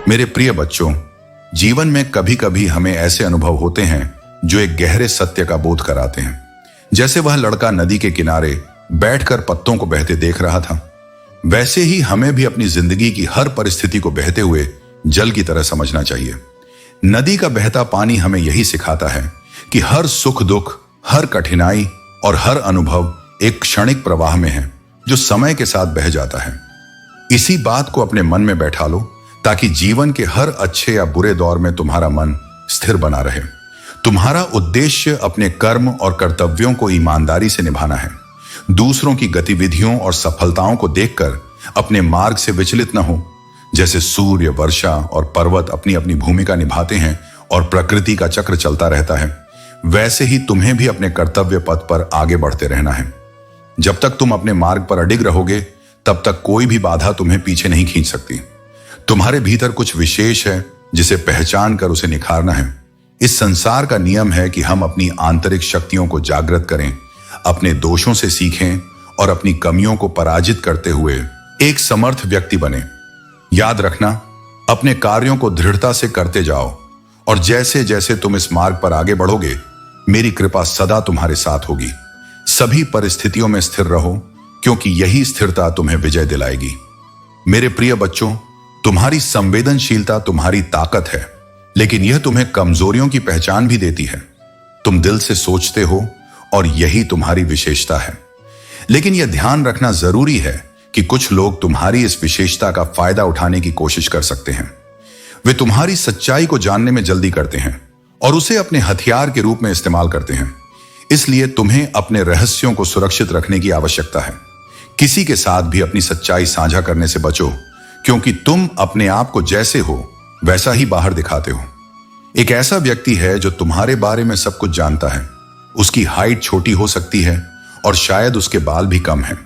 मेरे प्रिय बच्चों, जीवन में कभी कभी हमें ऐसे अनुभव होते हैं जो एक गहरे सत्य का बोध कराते हैं। जैसे वह लड़का नदी के किनारे बैठकर पत्तों को बहते देख रहा था, वैसे ही हमें भी अपनी जिंदगी की हर परिस्थिति को बहते हुए जल की तरह समझना चाहिए। नदी का बहता पानी हमें यही सिखाता है कि हर सुख दुख, हर कठिनाई और हर अनुभव एक क्षणिक प्रवाह में है जो समय के साथ बह जाता है। इसी बात को अपने मन में बैठा लो ताकि जीवन के हर अच्छे या बुरे दौर में तुम्हारा मन स्थिर बना रहे। तुम्हारा उद्देश्य अपने कर्म और कर्तव्यों को ईमानदारी से निभाना है। दूसरों की गतिविधियों और सफलताओं को देखकर अपने मार्ग से विचलित न हो। जैसे सूर्य, वर्षा और पर्वत अपनी अपनी भूमिका निभाते हैं और प्रकृति का चक्र चलता रहता है, वैसे ही तुम्हें भी अपने कर्तव्य पथ पर आगे बढ़ते रहना है। जब तक तुम अपने मार्ग पर अडिग रहोगे, तब तक कोई भी बाधा तुम्हें पीछे नहीं खींच सकती। तुम्हारे भीतर कुछ विशेष है जिसे पहचान कर उसे निखारना है। इस संसार का नियम है कि हम अपनी आंतरिक शक्तियों को जागृत करें, अपने दोषों से सीखें और अपनी कमियों को पराजित करते हुए एक समर्थ व्यक्ति बने। याद रखना, अपने कार्यों को दृढ़ता से करते जाओ और जैसे जैसे तुम इस मार्ग पर आगे बढ़ोगे, मेरी कृपा सदा तुम्हारे साथ होगी। सभी परिस्थितियों में स्थिर रहो, क्योंकि यही स्थिरता तुम्हें विजय दिलाएगी। मेरे प्रिय बच्चों, तुम्हारी संवेदनशीलता तुम्हारी ताकत है, लेकिन यह तुम्हें कमजोरियों की पहचान भी देती है। तुम दिल से सोचते हो और यही तुम्हारी विशेषता है। लेकिन यह ध्यान रखना जरूरी है कि कुछ लोग तुम्हारी इस विशेषता का फायदा उठाने की कोशिश कर सकते हैं। वे तुम्हारी सच्चाई को जानने में जल्दी करते हैं और उसे अपने हथियार के रूप में इस्तेमाल करते हैं। इसलिए तुम्हें अपने रहस्यों को सुरक्षित रखने की आवश्यकता है। किसी के साथ भी अपनी सच्चाई साझा करने से बचो, क्योंकि तुम अपने आप को जैसे हो वैसा ही बाहर दिखाते हो। एक ऐसा व्यक्ति है जो तुम्हारे बारे में सब कुछ जानता है। उसकी हाइट छोटी हो सकती है और शायद उसके बाल भी कम हैं,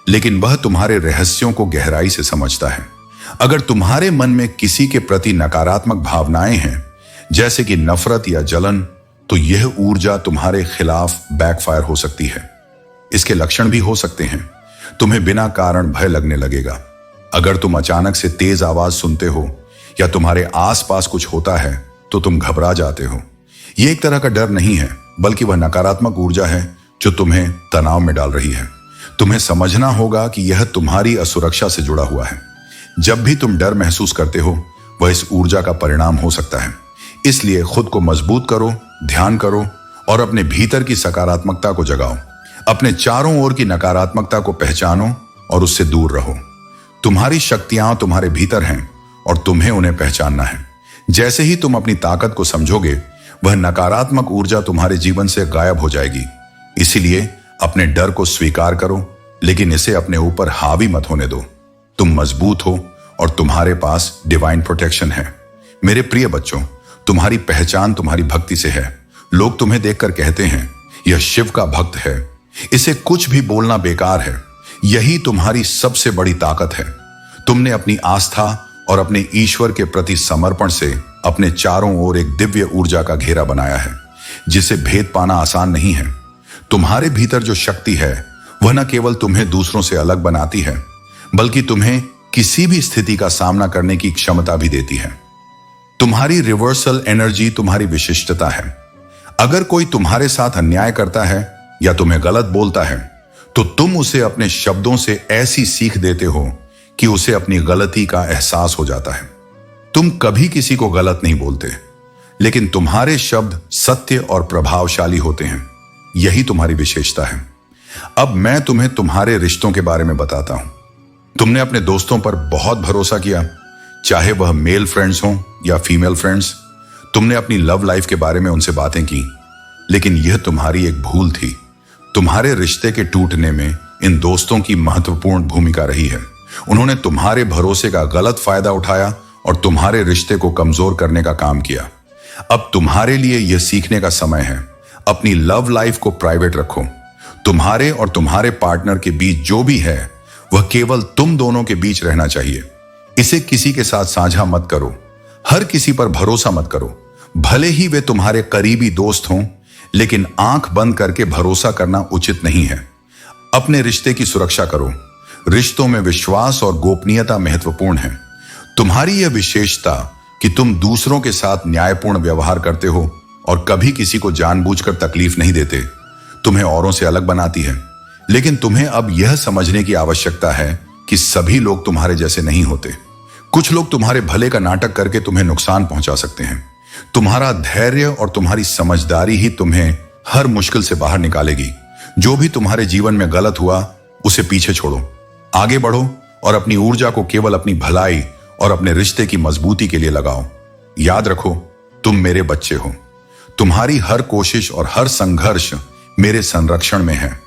लेकिन वह तुम्हारे रहस्यों को गहराई से समझता है। अगर तुम्हारे मन में किसी के प्रति नकारात्मक भावनाएं हैं, जैसे कि नफरत या जलन, तो यह ऊर्जा तुम्हारे खिलाफ बैकफायर हो सकती है। इसके लक्षण भी हो सकते हैं। तुम्हें बिना कारण भय लगने लगेगा। अगर तुम अचानक से तेज आवाज सुनते हो या तुम्हारे आसपास कुछ होता है तो तुम घबरा जाते हो। यह एक तरह का डर नहीं है, बल्कि वह नकारात्मक ऊर्जा है जो तुम्हें तनाव में डाल रही है। तुम्हें समझना होगा कि यह तुम्हारी असुरक्षा से जुड़ा हुआ है। जब भी तुम डर महसूस करते हो, वह इस ऊर्जा का परिणाम हो सकता है। इसलिए खुद को मजबूत करो, ध्यान करो और अपने भीतर की सकारात्मकता को जगाओ। अपने चारों ओर की नकारात्मकता को पहचानो और उससे दूर रहो। तुम्हारी शक्तियां तुम्हारे भीतर हैं और तुम्हें उन्हें पहचानना है। जैसे ही तुम अपनी ताकत को समझोगे, वह नकारात्मक ऊर्जा तुम्हारे जीवन से गायब हो जाएगी। इसीलिए अपने डर को स्वीकार करो, लेकिन इसे अपने ऊपर हावी मत होने दो। तुम मजबूत हो और तुम्हारे पास डिवाइन प्रोटेक्शन है। मेरे प्रिय बच्चों, तुम्हारी पहचान तुम्हारी भक्ति से है। लोग तुम्हें देखकर कहते हैं, यह शिव का भक्त है, इसे कुछ भी बोलना बेकार है। यही तुम्हारी सबसे बड़ी ताकत है। तुमने अपनी आस्था और अपने ईश्वर के प्रति समर्पण से अपने चारों ओर एक दिव्य ऊर्जा का घेरा बनाया है, जिसे भेद पाना आसान नहीं है। तुम्हारे भीतर जो शक्ति है, वह न केवल तुम्हें दूसरों से अलग बनाती है, बल्कि तुम्हें किसी भी स्थिति का सामना करने की क्षमता भी देती है। तुम्हारी रिवर्सल एनर्जी तुम्हारी विशिष्टता है। अगर कोई तुम्हारे साथ अन्याय करता है या तुम्हें गलत बोलता है, तो तुम उसे अपने शब्दों से ऐसी सीख देते हो कि उसे अपनी गलती का एहसास हो जाता है। तुम कभी किसी को गलत नहीं बोलते, लेकिन तुम्हारे शब्द सत्य और प्रभावशाली होते हैं। यही तुम्हारी विशेषता है। अब मैं तुम्हें तुम्हारे रिश्तों के बारे में बताता हूं। तुमने अपने दोस्तों पर बहुत भरोसा किया, चाहे वह मेल फ्रेंड्स हों या फीमेल फ्रेंड्स। तुमने अपनी लव लाइफ के बारे में उनसे बातें की, लेकिन यह तुम्हारी एक भूल थी। तुम्हारे रिश्ते के टूटने में इन दोस्तों की महत्वपूर्ण भूमिका रही है। उन्होंने तुम्हारे भरोसे का गलत फायदा उठाया और तुम्हारे रिश्ते को कमजोर करने का काम किया। अब तुम्हारे लिए यह सीखने का समय है। अपनी लव लाइफ को प्राइवेट रखो। तुम्हारे और तुम्हारे पार्टनर के बीच जो भी है, वह केवल तुम दोनों के बीच रहना चाहिए। इसे किसी के साथ साझा मत करो। हर किसी पर भरोसा मत करो, भले ही वे तुम्हारे करीबी दोस्त हों, लेकिन आंख बंद करके भरोसा करना उचित नहीं है। अपने रिश्ते की सुरक्षा करो। रिश्तों में विश्वास और गोपनीयता महत्वपूर्ण है। तुम्हारी यह विशेषता कि तुम दूसरों के साथ न्यायपूर्ण व्यवहार करते हो और कभी किसी को जानबूझकर तकलीफ नहीं देते, तुम्हें औरों से अलग बनाती है। लेकिन तुम्हें अब यह समझने की आवश्यकता है कि सभी लोग तुम्हारे जैसे नहीं होते। कुछ लोग तुम्हारे भले का नाटक करके तुम्हें नुकसान पहुंचा सकते हैं। तुम्हारा धैर्य और तुम्हारी समझदारी ही तुम्हें हर मुश्किल से बाहर निकालेगी। जो भी तुम्हारे जीवन में गलत हुआ उसे पीछे छोड़ो, आगे बढ़ो और अपनी ऊर्जा को केवल अपनी भलाई और अपने रिश्ते की मजबूती के लिए लगाओ। याद रखो, तुम मेरे बच्चे हो। तुम्हारी हर कोशिश और हर संघर्ष मेरे संरक्षण में है।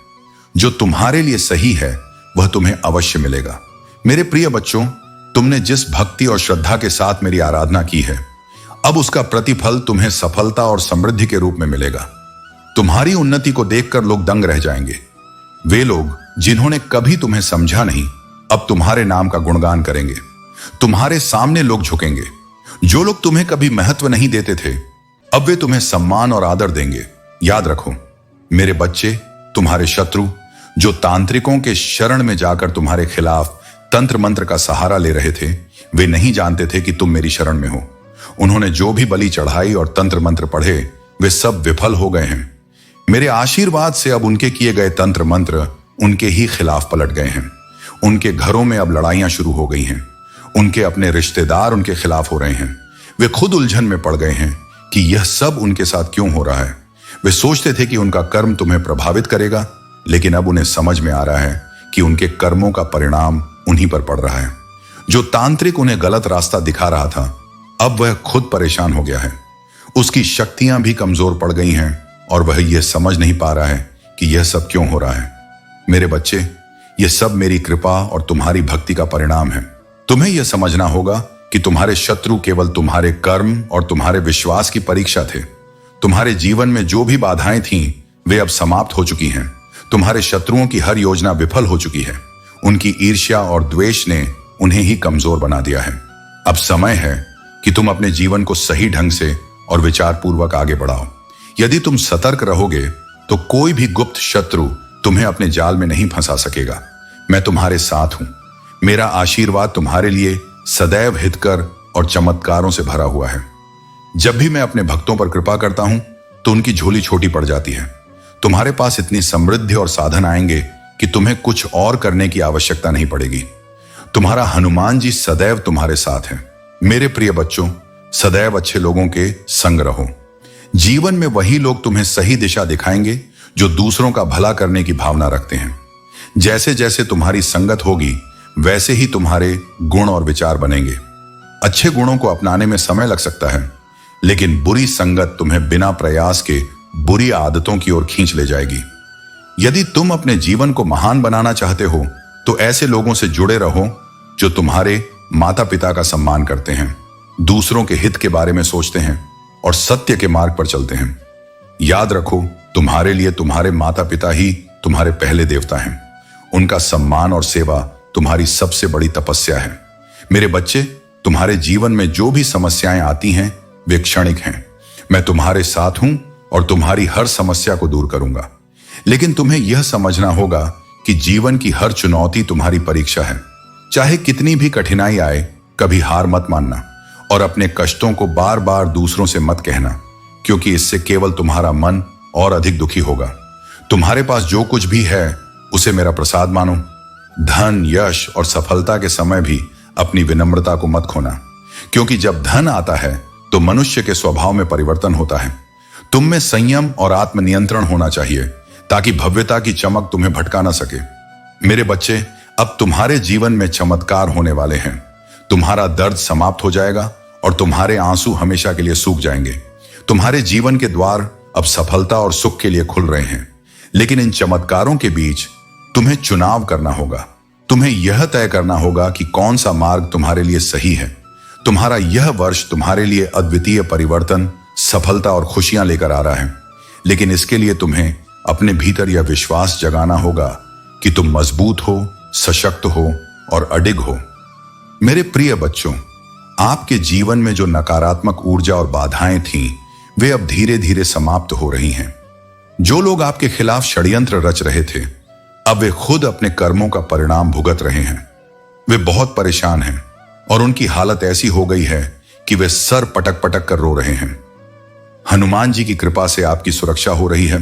जो तुम्हारे लिए सही है वह तुम्हें अवश्य मिलेगा। मेरे प्रिय बच्चों, तुमने जिस भक्ति और श्रद्धा के साथ मेरी आराधना की है, अब उसका प्रतिफल तुम्हें सफलता और समृद्धि के रूप में मिलेगा। तुम्हारी उन्नति को देखकर लोग दंग रह जाएंगे। वे लोग जिन्होंने कभी तुम्हें समझा नहीं, अब तुम्हारे नाम का गुणगान करेंगे। तुम्हारे सामने लोग झुकेंगे। जो लोग तुम्हें कभी महत्व नहीं देते थे, अब वे तुम्हें सम्मान और आदर देंगे। याद रखो मेरे बच्चे, तुम्हारे शत्रु जो तांत्रिकों के शरण में जाकर तुम्हारे खिलाफ तंत्र मंत्र का सहारा ले रहे थे, वे नहीं जानते थे कि तुम मेरी शरण में हो। उन्होंने जो भी बलि चढ़ाई और तंत्र मंत्र पढ़े, वे सब विफल हो गए हैं। मेरे आशीर्वाद से अब उनके किए गए तंत्र मंत्र उनके ही खिलाफ पलट गए हैं। उनके घरों में अब लड़ाइयां शुरू हो गई हैं। उनके अपने रिश्तेदार उनके खिलाफ हो रहे हैं। वे खुद उलझन में पड़ गए हैं कि यह सब उनके साथ क्यों हो रहा है। वे सोचते थे कि उनका कर्म तुम्हें प्रभावित करेगा, लेकिन अब उन्हें समझ में आ रहा है कि उनके कर्मों का परिणाम उन्हीं पर पड़ रहा है। जो तांत्रिक उन्हें गलत रास्ता दिखा रहा था, अब वह खुद परेशान हो गया है। उसकी शक्तियां भी कमजोर पड़ गई हैं और वह यह समझ नहीं पा रहा है कि यह सब क्यों हो रहा है। मेरे बच्चे, यह सब मेरी कृपा और तुम्हारी भक्ति का परिणाम है। तुम्हें यह समझना होगा कि तुम्हारे शत्रु केवल तुम्हारे कर्म और तुम्हारे विश्वास की परीक्षा थे। तुम्हारे जीवन में जो भी बाधाएं थीं, वे अब समाप्त हो चुकी हैं। तुम्हारे शत्रुओं की हर योजना विफल हो चुकी है। उनकी ईर्ष्या और द्वेष ने उन्हें ही कमजोर बना दिया है। अब समय है कि तुम अपने जीवन को सही ढंग से और विचारपूर्वक आगे बढ़ाओ। यदि तुम सतर्क रहोगे तो कोई भी गुप्त शत्रु तुम्हें अपने जाल में नहीं फंसा सकेगा। मैं तुम्हारे साथ हूं। मेरा आशीर्वाद तुम्हारे लिए सदैव हितकर और चमत्कारों से भरा हुआ है। जब भी मैं अपने भक्तों पर कृपा करता हूं तो उनकी झोली छोटी पड़ जाती है। तुम्हारे पास इतनी समृद्धि और साधन आएंगे कि तुम्हें कुछ और करने की आवश्यकता नहीं पड़ेगी। तुम्हारा हनुमान जी सदैव तुम्हारे साथ हैं। मेरे प्रिय बच्चों, सदैव अच्छे लोगों के संग रहो। जीवन में वही लोग तुम्हें सही दिशा दिखाएंगे जो दूसरों का भला करने की भावना रखते हैं। जैसे जैसे तुम्हारी संगत होगी, वैसे ही तुम्हारे गुण और विचार बनेंगे। अच्छे गुणों को अपनाने में समय लग सकता है, लेकिन बुरी संगत तुम्हें बिना प्रयास के बुरी आदतों की ओर खींच ले जाएगी। यदि तुम अपने जीवन को महान बनाना चाहते हो तो ऐसे लोगों से जुड़े रहो जो तुम्हारे माता पिता का सम्मान करते हैं, दूसरों के हित के बारे में सोचते हैं और सत्य के मार्ग पर चलते हैं। याद रखो, तुम्हारे लिए तुम्हारे माता पिता ही तुम्हारे पहले देवता हैं। उनका सम्मान और सेवा तुम्हारी सबसे बड़ी तपस्या है। मेरे बच्चे, तुम्हारे जीवन में जो भी समस्याएं आती हैं वे क्षणिक हैं। मैं तुम्हारे साथ हूं और तुम्हारी हर समस्या को दूर करूंगा। लेकिन तुम्हें यह समझना होगा कि जीवन की हर चुनौती तुम्हारी परीक्षा है। चाहे कितनी भी कठिनाई आए, कभी हार मत मानना और अपने कष्टों को बार बार दूसरों से मत कहना, क्योंकि इससे केवल तुम्हारा मन और अधिक दुखी होगा। तुम्हारे पास जो कुछ भी है उसे मेरा प्रसाद मानो। धन, यश और सफलता के समय भी अपनी विनम्रता को मत खोना, क्योंकि जब धन आता है तो मनुष्य के स्वभाव में परिवर्तन होता है। तुम में संयम और आत्मनियंत्रण होना चाहिए ताकि भव्यता की चमक तुम्हें भटका ना सके। मेरे बच्चे, अब तुम्हारे जीवन में चमत्कार होने वाले हैं। तुम्हारा दर्द समाप्त हो जाएगा और तुम्हारे आंसू हमेशा के लिए सूख जाएंगे। तुम्हारे जीवन के द्वार अब सफलता और सुख के लिए खुल रहे हैं। लेकिन इन चमत्कारों के बीच तुम्हें चुनाव करना होगा। तुम्हें यह तय करना होगा कि कौन सा मार्ग तुम्हारे लिए सही है। तुम्हारा यह वर्ष तुम्हारे लिए अद्वितीय परिवर्तन, सफलता और खुशियां लेकर आ रहा है। लेकिन इसके लिए तुम्हें अपने भीतर यह विश्वास जगाना होगा कि तुम मजबूत हो, सशक्त हो और अडिग हो। मेरे प्रिय बच्चों, आपके जीवन में जो नकारात्मक ऊर्जा और बाधाएं थीं, वे अब धीरे धीरे समाप्त हो रही हैं। जो लोग आपके खिलाफ षड्यंत्र रच रहे थे, अब वे खुद अपने कर्मों का परिणाम भुगत रहे हैं। वे बहुत परेशान हैं। और उनकी हालत ऐसी हो गई है कि वे सर पटक पटक कर रो रहे हैं। हनुमान जी की कृपा से आपकी सुरक्षा हो रही है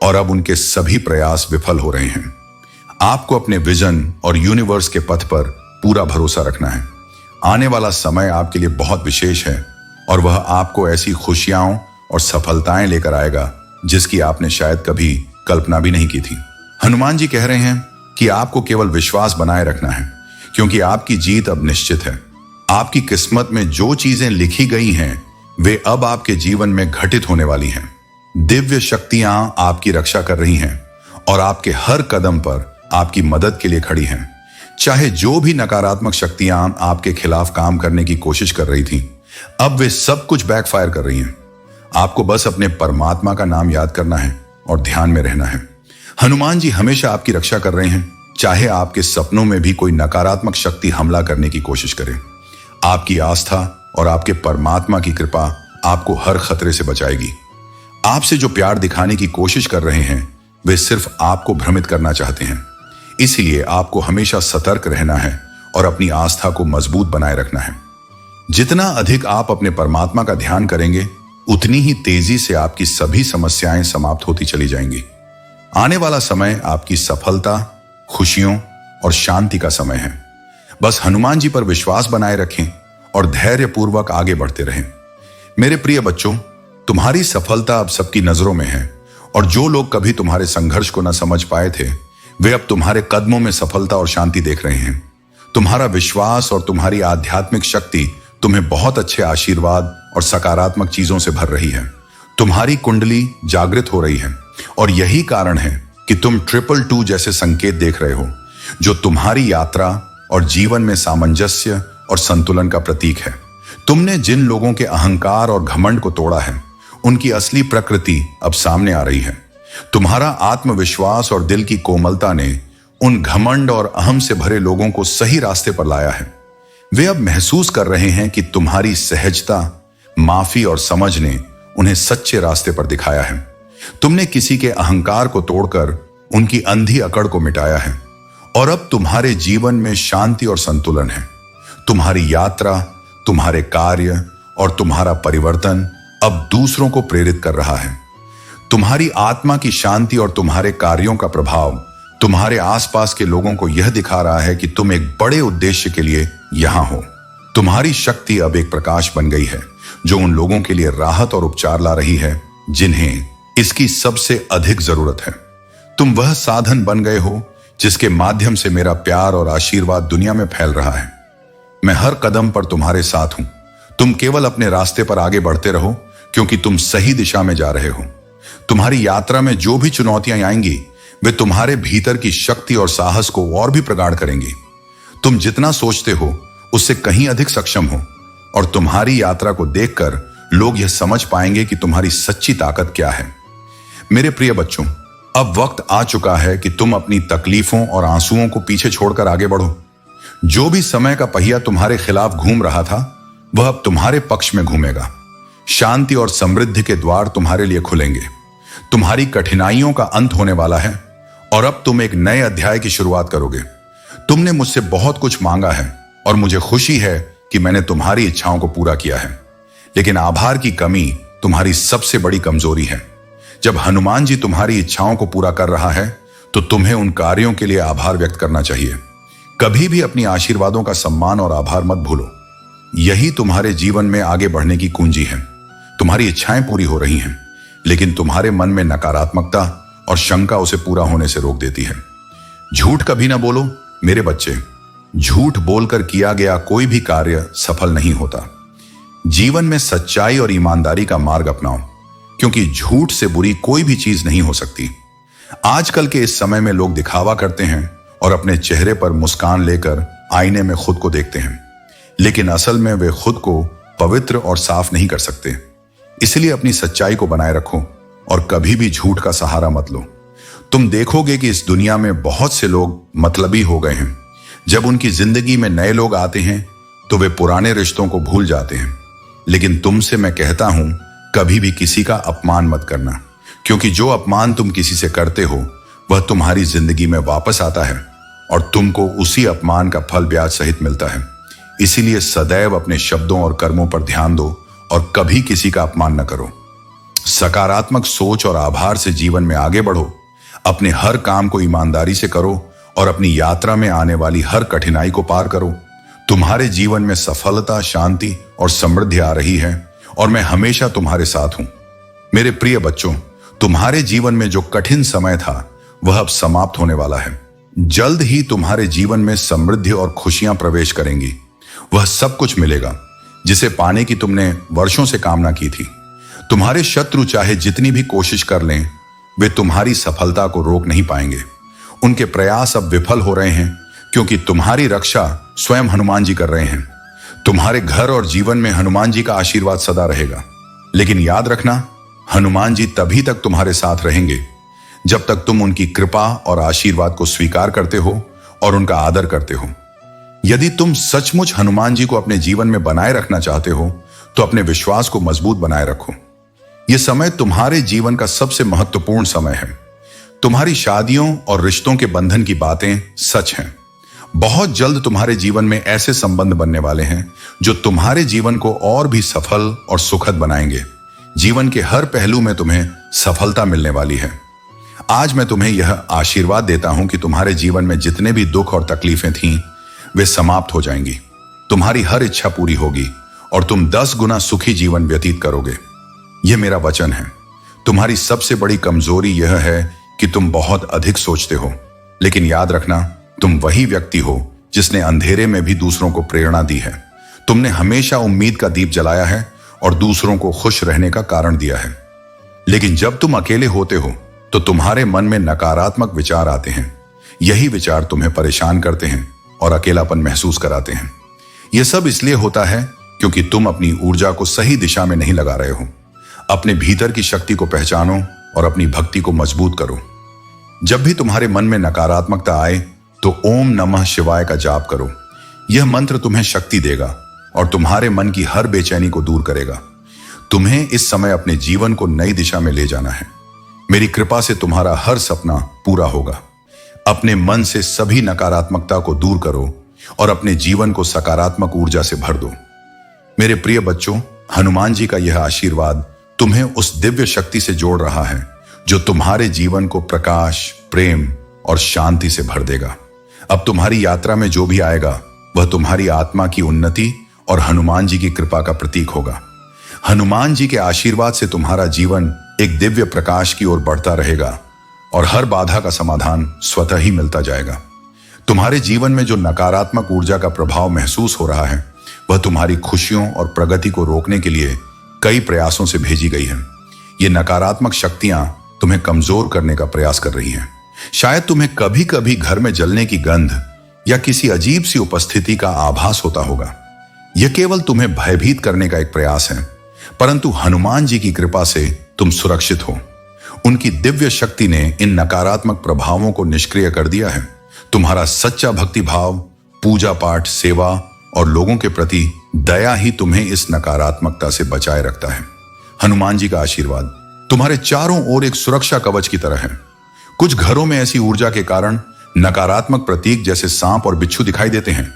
और अब उनके सभी प्रयास विफल हो रहे हैं। आपको अपने विजन और यूनिवर्स के पथ पर पूरा भरोसा रखना है। आने वाला समय आपके लिए बहुत विशेष है और वह आपको ऐसी खुशियां और सफलताएं लेकर आएगा जिसकी आपने शायद कभी कल्पना भी नहीं की थी। हनुमान जी कह रहे हैं कि आपको केवल विश्वास बनाए रखना है, क्योंकि आपकी जीत अब निश्चित है। आपकी किस्मत में जो चीजें लिखी गई हैं वे अब आपके जीवन में घटित होने वाली हैं। दिव्य शक्तियां आपकी रक्षा कर रही हैं और आपके हर कदम पर आपकी मदद के लिए खड़ी हैं। चाहे जो भी नकारात्मक शक्तियां आपके खिलाफ काम करने की कोशिश कर रही थीं, अब वे सब कुछ बैकफायर कर रही हैं। आपको बस अपने परमात्मा का नाम याद करना है और ध्यान में रहना है। हनुमान जी हमेशा आपकी रक्षा कर रहे हैं, चाहे आपके सपनों में भी कोई नकारात्मक शक्ति हमला करने की कोशिश करे। आपकी आस्था और आपके परमात्मा की कृपा आपको हर खतरे से बचाएगी। आपसे जो प्यार दिखाने की कोशिश कर रहे हैं वे सिर्फ आपको भ्रमित करना चाहते हैं। इसलिए आपको हमेशा सतर्क रहना है और अपनी आस्था को मजबूत बनाए रखना है। जितना अधिक आप अपने परमात्मा का ध्यान करेंगे उतनी ही तेजी से आपकी सभी समस्याएं समाप्त होती चली जाएंगी। आने वाला समय आपकी सफलता, खुशियों और शांति का समय है। बस हनुमान जी पर विश्वास बनाए रखें और धैर्यपूर्वक आगे बढ़ते रहें। मेरे प्रिय बच्चों, तुम्हारी सफलता अब सबकी नजरों में है और जो लोग कभी तुम्हारे संघर्ष को न समझ पाए थे वे अब तुम्हारे कदमों में सफलता और शांति देख रहे हैं। तुम्हारा विश्वास और तुम्हारी आध्यात्मिक शक्ति तुम्हें बहुत अच्छे आशीर्वाद और सकारात्मक चीजों से भर रही है। तुम्हारी कुंडली जागृत हो रही है और यही कारण है कि तुम 222 जैसे संकेत देख रहे हो, जो तुम्हारी यात्रा और जीवन में सामंजस्य और संतुलन का प्रतीक है। तुमने जिन लोगों के अहंकार और घमंड को तोड़ा है उनकी असली प्रकृति अब सामने आ रही है। तुम्हारा आत्मविश्वास और दिल की कोमलता ने उन घमंड और अहम से भरे लोगों को सही रास्ते पर लाया है। वे अब महसूस कर रहे हैं कि तुम्हारी सहजता, माफी और समझ ने उन्हें सच्चे रास्ते पर दिखाया है। तुमने किसी के अहंकार को तोड़कर उनकी अंधी अकड़ को मिटाया है और अब तुम्हारे जीवन में शांति और संतुलन है। तुम्हारी यात्रा, तुम्हारे कार्य और तुम्हारा परिवर्तन अब दूसरों को प्रेरित कर रहा है। तुम्हारी आत्मा की शांति और तुम्हारे कार्यों का प्रभाव तुम्हारे आसपास के लोगों को यह दिखा रहा है कि तुम एक बड़े उद्देश्य के लिए यहां हो। तुम्हारी शक्ति अब एक प्रकाश बन गई है जो उन लोगों के लिए राहत और उपचार ला रही है जिन्हें इसकी सबसे अधिक जरूरत है। तुम वह साधन बन गए हो जिसके माध्यम से मेरा प्यार और आशीर्वाद दुनिया में फैल रहा है। मैं हर कदम पर तुम्हारे साथ हूं। तुम केवल अपने रास्ते पर आगे बढ़ते रहो, क्योंकि तुम सही दिशा में जा रहे हो। तुम्हारी यात्रा में जो भी चुनौतियां आएंगी वे तुम्हारे भीतर की शक्ति और साहस को और भी प्रगाढ़ करेंगी। तुम जितना सोचते हो उससे कहीं अधिक सक्षम हो और तुम्हारी यात्रा को देखकर लोग यह समझ पाएंगे कि तुम्हारी सच्ची ताकत क्या है। मेरे प्रिय बच्चों, अब वक्त आ चुका है कि तुम अपनी तकलीफों और आंसुओं को पीछे छोड़कर आगे बढ़ो। जो भी समय का पहिया तुम्हारे खिलाफ घूम रहा था वह अब तुम्हारे पक्ष में घूमेगा। शांति और समृद्धि के द्वार तुम्हारे लिए खुलेंगे। तुम्हारी कठिनाइयों का अंत होने वाला है और अब तुम एक नए अध्याय की शुरुआत करोगे। तुमने मुझसे बहुत कुछ मांगा है और मुझे खुशी है कि मैंने तुम्हारी इच्छाओं को पूरा किया है, लेकिन आभार की कमी तुम्हारी सबसे बड़ी कमजोरी है। जब हनुमान जी तुम्हारी इच्छाओं को पूरा कर रहा है तो तुम्हें उन कार्यों के लिए आभार व्यक्त करना चाहिए। कभी भी अपनी आशीर्वादों का सम्मान और आभार मत भूलो। यही तुम्हारे जीवन में आगे बढ़ने की कुंजी है। तुम्हारी इच्छाएं पूरी हो रही हैं, लेकिन तुम्हारे मन में नकारात्मकता और शंका उसे पूरा होने से रोक देती है। झूठ कभी ना बोलो मेरे बच्चे। झूठ बोलकर किया गया कोई भी कार्य सफल नहीं होता। जीवन में सच्चाई और ईमानदारी का मार्ग अपनाओ, क्योंकि झूठ से बुरी कोई भी चीज नहीं हो सकती। आजकल के इस समय में लोग दिखावा करते हैं और अपने चेहरे पर मुस्कान लेकर आईने में खुद को देखते हैं, लेकिन असल में वे खुद को पवित्र और साफ नहीं कर सकते। इसलिए अपनी सच्चाई को बनाए रखो और कभी भी झूठ का सहारा मत लो। तुम देखोगे कि इस दुनिया में बहुत से लोग मतलबी हो गए हैं। जब उनकी जिंदगी में नए लोग आते हैं तो वे पुराने रिश्तों को भूल जाते हैं। लेकिन तुमसे मैं कहता हूं, कभी भी किसी का अपमान मत करना, क्योंकि जो अपमान तुम किसी से करते हो वह तुम्हारी जिंदगी में वापस आता है और तुमको उसी अपमान का फल ब्याज सहित मिलता है। इसीलिए सदैव अपने शब्दों और कर्मों पर ध्यान दो और कभी किसी का अपमान न करो। सकारात्मक सोच और आभार से जीवन में आगे बढ़ो। अपने हर काम को ईमानदारी से करो और अपनी यात्रा में आने वाली हर कठिनाई को पार करो। तुम्हारे जीवन में सफलता, शांति और समृद्धि आ रही है और मैं हमेशा तुम्हारे साथ हूं। मेरे प्रिय बच्चों, तुम्हारे जीवन में जो कठिन समय था वह अब समाप्त होने वाला है। जल्द ही तुम्हारे जीवन में समृद्धि और खुशियां प्रवेश करेंगी। वह सब कुछ मिलेगा जिसे पाने की तुमने वर्षों से कामना की थी। तुम्हारे शत्रु चाहे जितनी भी कोशिश कर लें, वे तुम्हारी सफलता को रोक नहीं पाएंगे। उनके प्रयास अब विफल हो रहे हैं क्योंकि तुम्हारी रक्षा स्वयं हनुमान जी कर रहे हैं। तुम्हारे घर और जीवन में हनुमान जी का आशीर्वाद सदा रहेगा। लेकिन याद रखना, हनुमान जी तभी तक तुम्हारे साथ रहेंगे जब तक तुम उनकी कृपा और आशीर्वाद को स्वीकार करते हो और उनका आदर करते हो। यदि तुम सचमुच हनुमान जी को अपने जीवन में बनाए रखना चाहते हो तो अपने विश्वास को मजबूत बनाए रखो। यह समय तुम्हारे जीवन का सबसे महत्वपूर्ण समय है। तुम्हारी शादियों और रिश्तों के बंधन की बातें सच हैं। बहुत जल्द तुम्हारे जीवन में ऐसे संबंध बनने वाले हैं जो तुम्हारे जीवन को और भी सफल और सुखद बनाएंगे। जीवन के हर पहलू में तुम्हें सफलता मिलने वाली है। आज मैं तुम्हें यह आशीर्वाद देता हूं कि तुम्हारे जीवन में जितने भी दुख और तकलीफें थीं, वे समाप्त हो जाएंगी। तुम्हारी हर इच्छा पूरी होगी और तुम 10 गुना सुखी जीवन व्यतीत करोगे। यह मेरा वचन है। तुम्हारी सबसे बड़ी कमजोरी यह है कि तुम बहुत अधिक सोचते हो। लेकिन याद रखना, तुम वही व्यक्ति हो जिसने अंधेरे में भी दूसरों को प्रेरणा दी है। तुमने हमेशा उम्मीद का दीप जलाया है और दूसरों को खुश रहने का कारण दिया है। लेकिन जब तुम अकेले होते हो तो तुम्हारे मन में नकारात्मक विचार आते हैं। यही विचार तुम्हें परेशान करते हैं और अकेलापन महसूस कराते हैं। यह सब इसलिए होता है क्योंकि तुम अपनी ऊर्जा को सही दिशा में नहीं लगा रहे हो। अपने भीतर की शक्ति को पहचानो और अपनी भक्ति को मजबूत करो। जब भी तुम्हारे मन में नकारात्मकता आए तो ओम नमः शिवाय का जाप करो। यह मंत्र तुम्हें शक्ति देगा और तुम्हारे मन की हर बेचैनी को दूर करेगा। तुम्हें इस समय अपने जीवन को नई दिशा में ले जाना है। मेरी कृपा से तुम्हारा हर सपना पूरा होगा। अपने मन से सभी नकारात्मकता को दूर करो और अपने जीवन को सकारात्मक ऊर्जा से भर दो। मेरे प्रिय बच्चों, हनुमान जी का यह आशीर्वाद तुम्हें उस दिव्य शक्ति से जोड़ रहा है जो तुम्हारे जीवन को प्रकाश, प्रेम और शांति से भर देगा। अब तुम्हारी यात्रा में जो भी आएगा वह तुम्हारी आत्मा की उन्नति और हनुमान जी की कृपा का प्रतीक होगा। हनुमान जी के आशीर्वाद से तुम्हारा जीवन एक दिव्य प्रकाश की ओर बढ़ता रहेगा और हर बाधा का समाधान स्वतः ही मिलता जाएगा। तुम्हारे जीवन में जो नकारात्मक ऊर्जा का प्रभाव महसूस हो रहा है वह तुम्हारी खुशियों और प्रगति को रोकने के लिए कई प्रयासों से भेजी गई है। ये नकारात्मक शक्तियां तुम्हें कमजोर करने का प्रयास कर रही हैं। शायद तुम्हें कभी कभी घर में जलने की गंध या किसी अजीब सी उपस्थिति का आभास होता होगा। यह केवल तुम्हें भयभीत करने का एक प्रयास है, परंतु हनुमान जी की कृपा से तुम सुरक्षित हो। उनकी दिव्य शक्ति ने इन नकारात्मक प्रभावों को निष्क्रिय कर दिया है। तुम्हारा सच्चा भक्ति भाव, पूजा पाठ, सेवा और लोगों के प्रति दया ही तुम्हें इस नकारात्मकता से बचाए रखता है। हनुमान जी का आशीर्वाद तुम्हारे चारों ओर एक सुरक्षा कवच की तरह है। कुछ घरों में ऐसी ऊर्जा के कारण नकारात्मक प्रतीक जैसे सांप और बिच्छू दिखाई देते हैं,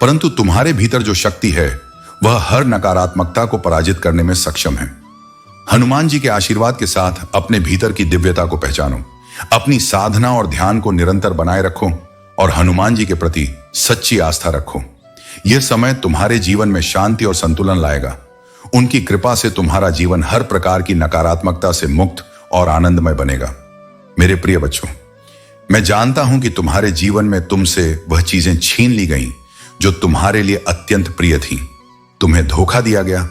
परंतु तुम्हारे भीतर जो शक्ति है वह हर नकारात्मकता को पराजित करने में सक्षम है। हनुमान जी के आशीर्वाद के साथ अपने भीतर की दिव्यता को पहचानो। अपनी साधना और ध्यान को निरंतर बनाए रखो और हनुमान जी के प्रति सच्ची आस्था रखो। यह समय तुम्हारे जीवन में शांति और संतुलन लाएगा। उनकी कृपा से तुम्हारा जीवन हर प्रकार की नकारात्मकता से मुक्त और आनंदमय बनेगा। मेरे प्रिय बच्चों, मैं जानता हूं कि तुम्हारे जीवन में तुमसे वह चीजें छीन ली गईं जो तुम्हारे लिए अत्यंत प्रिय थीं। तुम्हें धोखा दिया गया,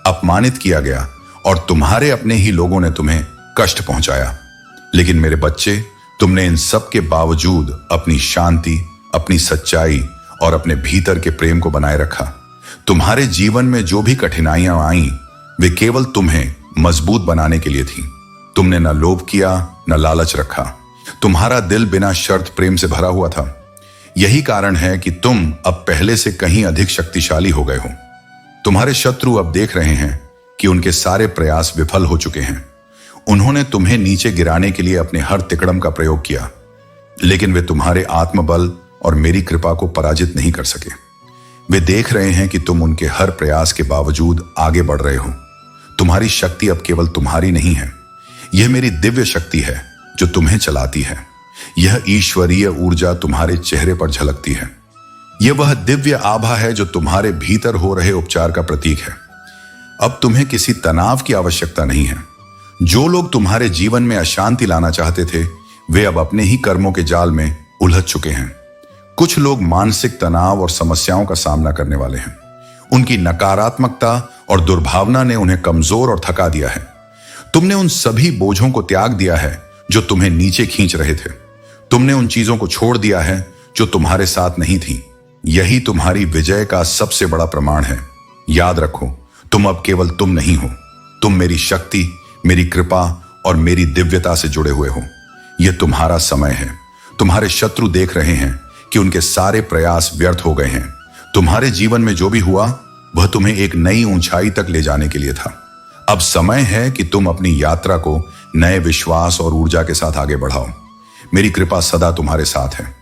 अपमानित किया गया और तुम्हारे अपने ही लोगों ने तुम्हें कष्ट पहुंचाया। लेकिन मेरे बच्चे, तुमने इन सब के बावजूद अपनी शांति, अपनी सच्चाई और अपने भीतर के प्रेम को बनाए रखा। तुम्हारे जीवन में जो भी कठिनाइयां आईं, वे केवल तुम्हें मजबूत बनाने के लिए थी। तुमने न लोभ किया, न लालच रखा। तुम्हारा दिल बिना शर्त प्रेम से भरा हुआ था। यही कारण है कि तुम अब पहले से कहीं अधिक शक्तिशाली हो गए हो। तुम्हारे शत्रु अब देख रहे हैं कि उनके सारे प्रयास विफल हो चुके हैं। उन्होंने तुम्हें नीचे गिराने के लिए अपने हर तिकड़म का प्रयोग किया, लेकिन वे तुम्हारे आत्मबल और मेरी कृपा को पराजित नहीं कर सके। वे देख रहे हैं कि तुम उनके हर प्रयास के बावजूद आगे बढ़ रहे हो। तुम्हारी शक्ति अब केवल तुम्हारी नहीं है, यह मेरी दिव्य शक्ति है जो तुम्हें चलाती है। यह ईश्वरीय ऊर्जा तुम्हारे चेहरे पर झलकती है। यह वह दिव्य आभा है जो तुम्हारे भीतर हो रहे उपचार का प्रतीक है। अब तुम्हें किसी तनाव की आवश्यकता नहीं है। जो लोग तुम्हारे जीवन में अशांति लाना चाहते थे, वे अब अपने ही कर्मों के जाल में उलझ चुके हैं। कुछ लोग मानसिक तनाव और समस्याओं का सामना करने वाले हैं। उनकी नकारात्मकता और दुर्भावना ने उन्हें कमजोर और थका दिया है। तुमने उन सभी बोझों को त्याग दिया है जो तुम्हें नीचे खींच रहे थे। तुमने उन चीजों को छोड़ दिया है जो तुम्हारे साथ नहीं थी। यही तुम्हारी विजय का सबसे बड़ा प्रमाण है। याद रखो, तुम अब केवल तुम नहीं हो, तुम मेरी शक्ति, मेरी कृपा और मेरी दिव्यता से जुड़े हुए हो। यह तुम्हारा समय है। तुम्हारे शत्रु देख रहे हैं कि उनके सारे प्रयास व्यर्थ हो गए हैं। तुम्हारे जीवन में जो भी हुआ वह तुम्हें एक नई ऊंचाई तक ले जाने के लिए था। अब समय है कि तुम अपनी यात्रा को नए विश्वास और ऊर्जा के साथ आगे बढ़ाओ। मेरी कृपा सदा तुम्हारे साथ है।